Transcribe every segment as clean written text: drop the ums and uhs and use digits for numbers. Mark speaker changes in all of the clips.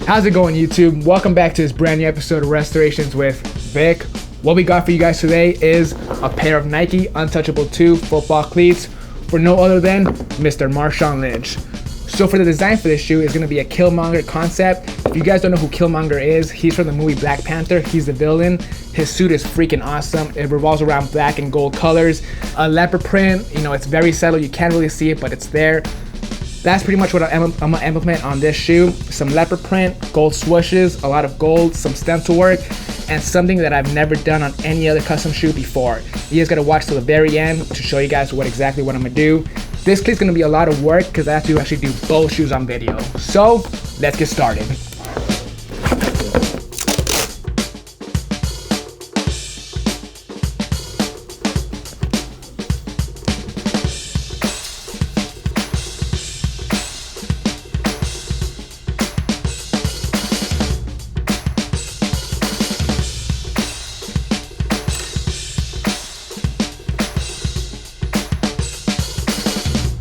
Speaker 1: How's it going, YouTube? Welcome back to this brand new episode of Restorations with Vic. What we got for you guys today is a pair of Nike Untouchable 2 football cleats for no other than Mr. Marshawn Lynch. So for the design for this shoe is going to be a Killmonger concept. If you guys don't know who Killmonger is, he's from the movie Black Panther. He's the villain. His suit is freaking awesome. It revolves around black and gold colors. A leopard print, it's very subtle. You can't really see it, but it's there. That's pretty much what I'm gonna implement on this shoe. Some leopard print, gold swooshes, a lot of gold, some stencil work, and something that I've never done on any other custom shoe before. You guys gotta watch till the very end to show you guys exactly what I'm gonna do. This cleat's gonna be a lot of work because I have to actually do both shoes on video. So let's get started.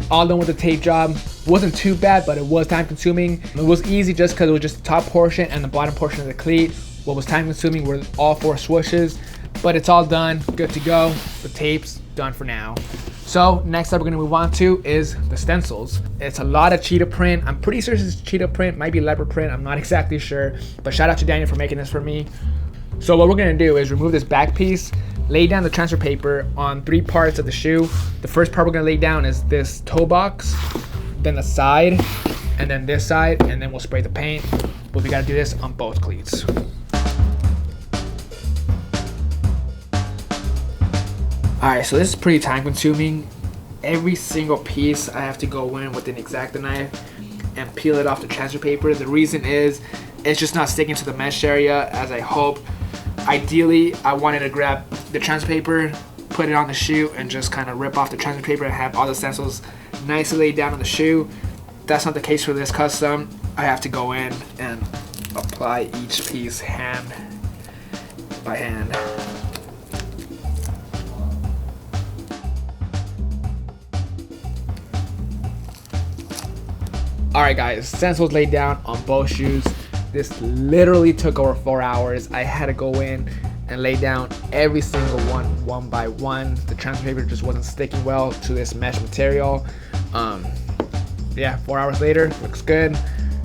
Speaker 1: All done with the tape job. Wasn't too bad, but it was time consuming. It was easy just because it was just the top portion and the bottom portion of the cleat. What was time consuming were all 4 swooshes, but it's all done, good to go. The tape's done for now. So next up we're gonna move on to is the stencils. It's a lot of cheetah print. I'm pretty sure this is cheetah print, might be leopard print, I'm not exactly sure, but shout out to Daniel for making this for me. So what we're gonna do is remove this back piece, lay down the transfer paper on 3 parts of the shoe. The first part we're gonna lay down is this toe box, then the side, and then this side, and then we'll spray the paint. But we gotta do this on both cleats. Alright, so this is pretty time consuming. Every single piece I have to go in with an X-Acto knife and peel it off the transfer paper. The reason is it's just not sticking to the mesh area as I hope. Ideally, I wanted to grab the transfer paper, put it on the shoe, and just kind of rip off the transfer paper and have all the stencils nicely laid down on the shoe. That's not the case for this custom. I have to go in and apply each piece hand by hand. Alright guys, stencils laid down on both shoes. This literally took over 4 hours. I had to go in and lay down every single one by one. The transfer paper just wasn't sticking well to this mesh material. Yeah, 4 hours later, looks good.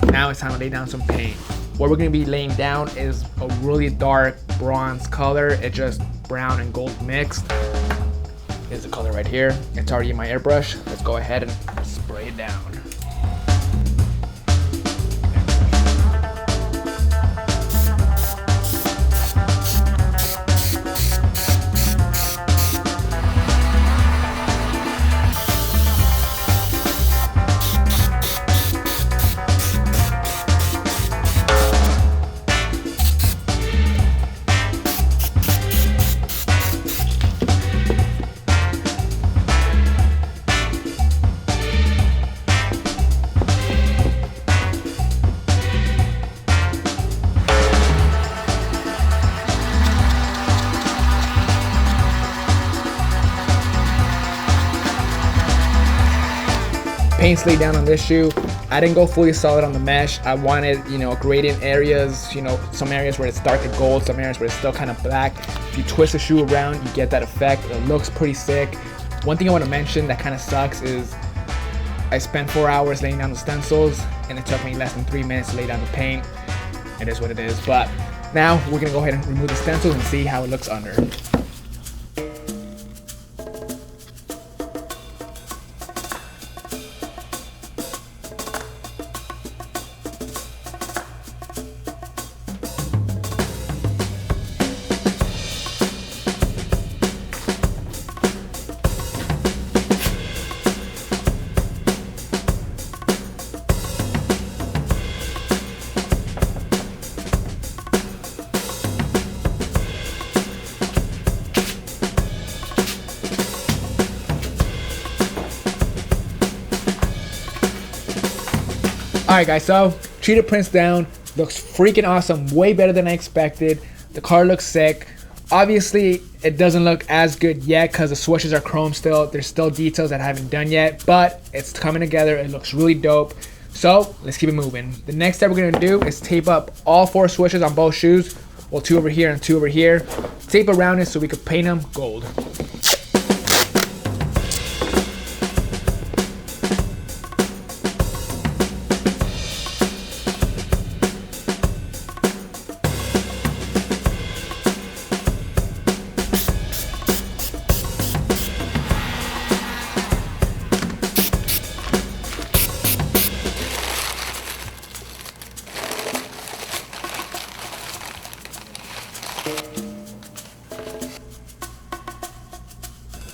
Speaker 1: Now it's time to lay down some paint. What we're gonna be laying down is a really dark bronze color. It's just brown and gold mixed. Here's the color right here. It's already in my airbrush. Let's go ahead and spray it down. Paint's laid down on this shoe. I didn't go fully solid on the mesh. I wanted, gradient areas, some areas where it's dark and gold, some areas where it's still kind of black. If you twist the shoe around, you get that effect. It looks pretty sick. One thing I want to mention that kind of sucks is I spent 4 hours laying down the stencils and it took me less than 3 minutes to lay down the paint. It is what it is, but now we're gonna go ahead and remove the stencils and see how it looks under. Alright guys, so Cheetah Print's down. Looks freaking awesome, way better than I expected. The color looks sick. Obviously, it doesn't look as good yet because the swooshes are chrome still. There's still details that I haven't done yet, but it's coming together. It looks really dope. So let's keep it moving. The next step we're gonna do is tape up all 4 swooshes on both shoes. Well, 2 over here and 2 over here. Tape around it so we can paint them gold.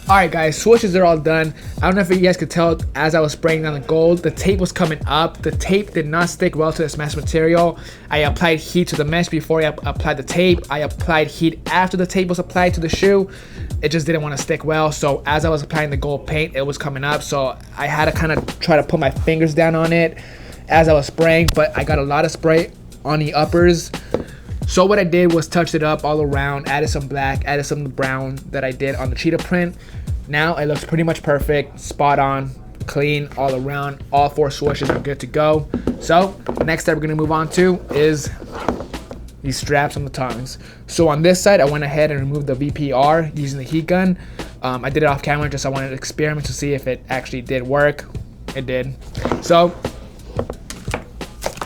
Speaker 1: Alright guys, swooshes are all done. I don't know if you guys could tell as I was spraying on the gold, the tape was coming up. The tape did not stick well to this mesh material. I applied heat to the mesh before I applied the tape. I applied heat after the tape was applied to the shoe. It just didn't want to stick well. So as I was applying the gold paint, it was coming up. So I had to kind of try to put my fingers down on it as I was spraying, but I got a lot of spray on the uppers. So what I did was touch it up all around, added some black, added some brown that I did on the Cheetah Print. Now it looks pretty much perfect, spot on, clean all around. All 4 swooshes are good to go. So next step we're gonna move on to is these straps on the tongues. So on this side, I went ahead and removed the VPR using the heat gun. I did it off camera just I wanted to experiment to see if it actually did work. It did. So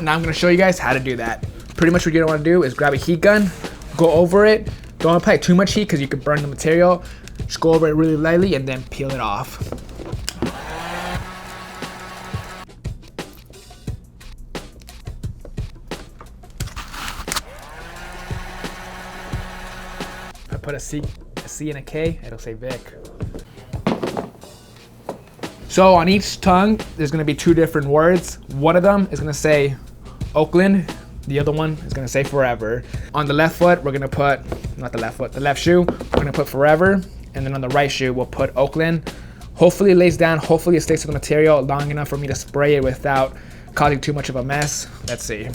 Speaker 1: now I'm gonna show you guys how to do that. Pretty much what you're gonna wanna do is grab a heat gun, go over it. Don't apply too much heat because you could burn the material. Just go over it really lightly and then peel it off. If I put a C and a K, it'll say Vick. So on each tongue, there's gonna be 2 different words. One of them is gonna say Oakland. The other one is gonna say Forever. On the left foot, we're gonna put, not the left foot, the left shoe, we're gonna put Forever. And then on the right shoe, we'll put Oakland. Hopefully it lays down, hopefully it stays to the material long enough for me to spray it without causing too much of a mess. Let's see.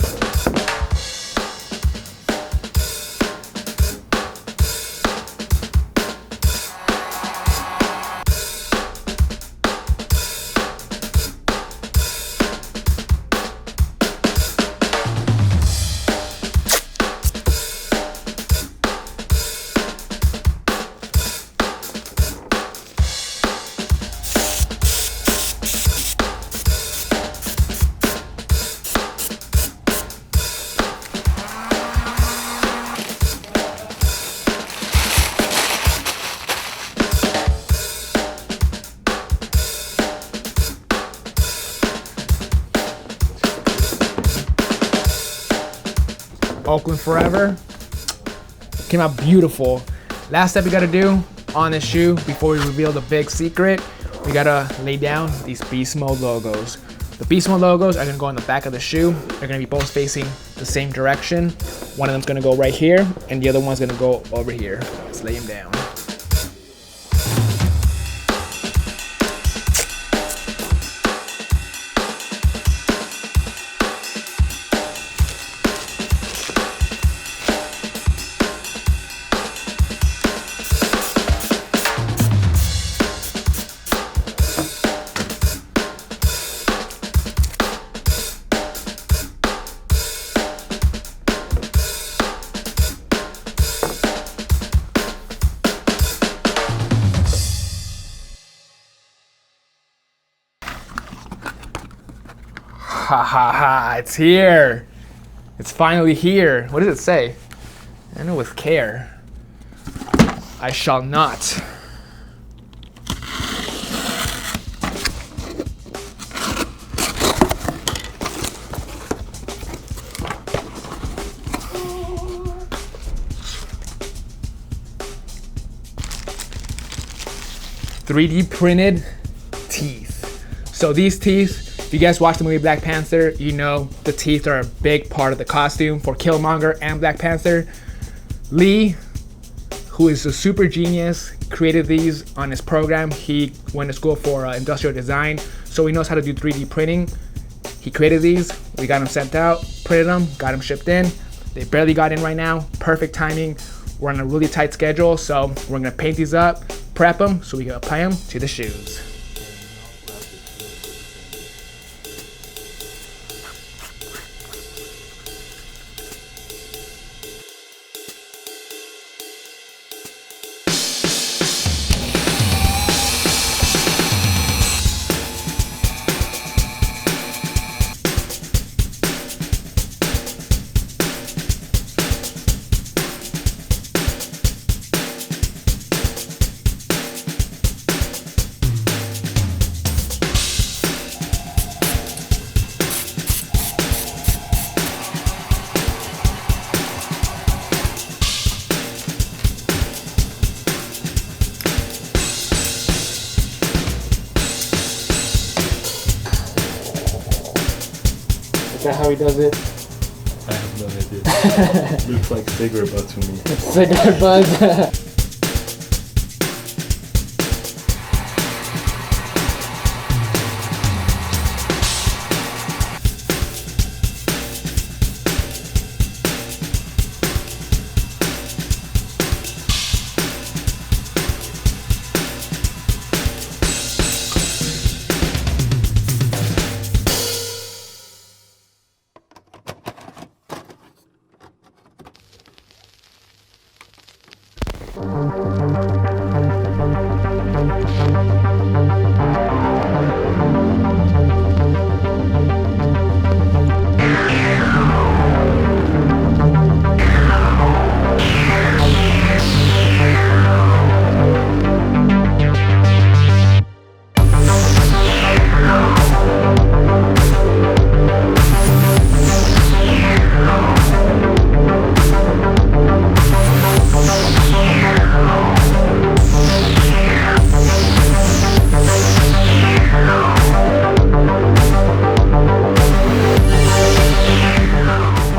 Speaker 1: Oakland Forever. Came out beautiful. Last step we gotta do on this shoe before we reveal the big secret, we gotta lay down these beast mode logos. The beast mode logos are gonna go on the back of the shoe. They're gonna be both facing the same direction. One of them's gonna go right here and the other one's gonna go over here. Let's lay them down. Ha ha ha, it's here. It's finally here. What does it say? I know with care. I shall not. .3D printed teeth. So these teeth, if you guys watch the movie Black Panther, you know the teeth are a big part of the costume for Killmonger and Black Panther. Lee, who is a super genius, created these on his program. He went to school for industrial design, so he knows how to do 3D printing. He created these, we got them sent out, printed them, got them shipped in. They barely got in right now, perfect timing. We're on a really tight schedule, so we're gonna paint these up, prep them, so we can apply them to the shoes. that how he does it?
Speaker 2: I have no idea. Looks like cigarette butt to me.
Speaker 1: It's cigarette buzz.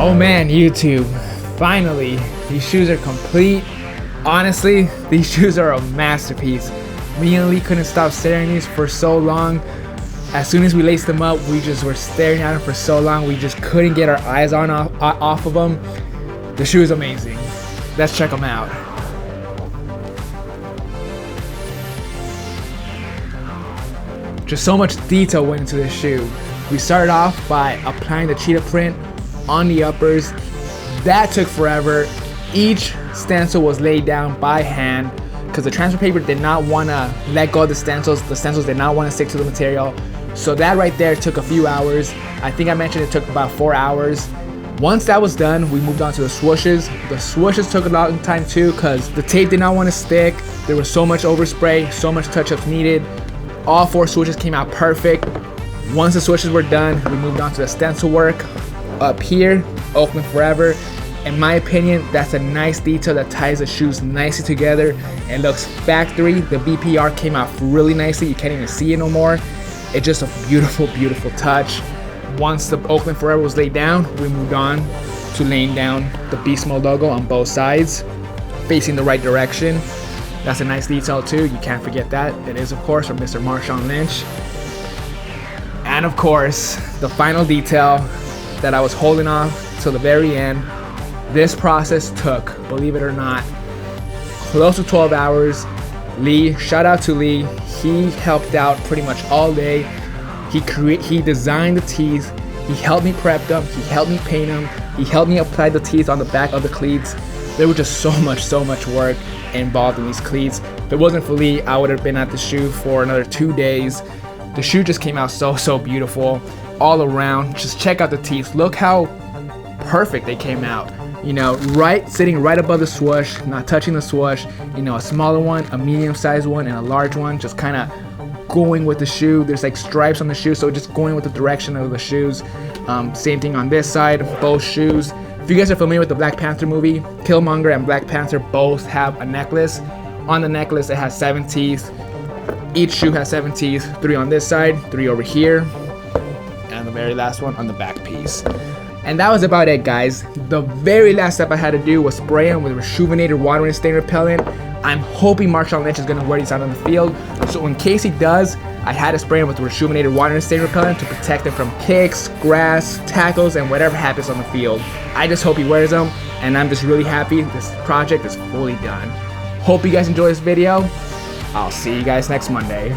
Speaker 1: Oh man, YouTube, finally, these shoes are complete. Honestly, these shoes are a masterpiece. Me and Lee couldn't stop staring at these for so long. As soon as we laced them up, we just were staring at them for so long, we just couldn't get our eyes off of them. The shoe is amazing. Let's check them out. Just so much detail went into this shoe. We started off by applying the Cheetah Print on the uppers. That took forever. Each stencil was laid down by hand because the transfer paper did not want to let go of the stencils. The stencils did not want to stick to the material. So that right there took a few hours. I think I mentioned it took about 4 hours. Once that was done, we moved on to the swooshes. The swooshes took a long time too because the tape did not want to stick. There was so much overspray, so much touch-ups needed. All 4 swooshes came out perfect. Once the swooshes were done, we moved on to the stencil work. Up here, Oakland Forever. In my opinion, that's a nice detail that ties the shoes nicely together. It looks factory. The BPR came out really nicely. You can't even see it no more. It's just a beautiful, beautiful touch. Once the Oakland Forever was laid down, we moved on to laying down the Beast Mode logo on both sides, facing the right direction. That's a nice detail too. You can't forget that. It is, of course, from Mr. Marshawn Lynch. And of course, the final detail that I was holding off till the very end. This process took, believe it or not, close to 12 hours. Lee, shout out to Lee. He helped out pretty much all day. He designed the tees. He helped me prep them. He helped me paint them. He helped me apply the tees on the back of the cleats. There was just so much work involved in these cleats. If it wasn't for Lee, I would have been at the shoe for another 2 days. The shoe just came out so beautiful all around. Just check out the teeth. Look how perfect they came out. You know, sitting right above the swoosh, not touching the swoosh. You know, a smaller one, a medium-sized one, and a large one. Just kind of going with the shoe. There's like stripes on the shoe, so just going with the direction of the shoes. Same thing on this side, both shoes. If you guys are familiar with the Black Panther movie, Killmonger and Black Panther both have a necklace. On the necklace, it has 7 teeth. Each shoe has 7 teeth, 3 on this side, 3 over here, and the very last one on the back piece. And that was about it, guys. The very last step I had to do was spray them with Reshoevn8r Water+Stain Repellent. I'm hoping Marshawn Lynch is going to wear these out on the field. So in case he does, I had to spray him with Reshoevn8r Water+Stain Repellent to protect him from kicks, grass, tackles, and whatever happens on the field. I just hope he wears them, and I'm just really happy this project is fully done. Hope you guys enjoy this video. I'll see you guys next Monday.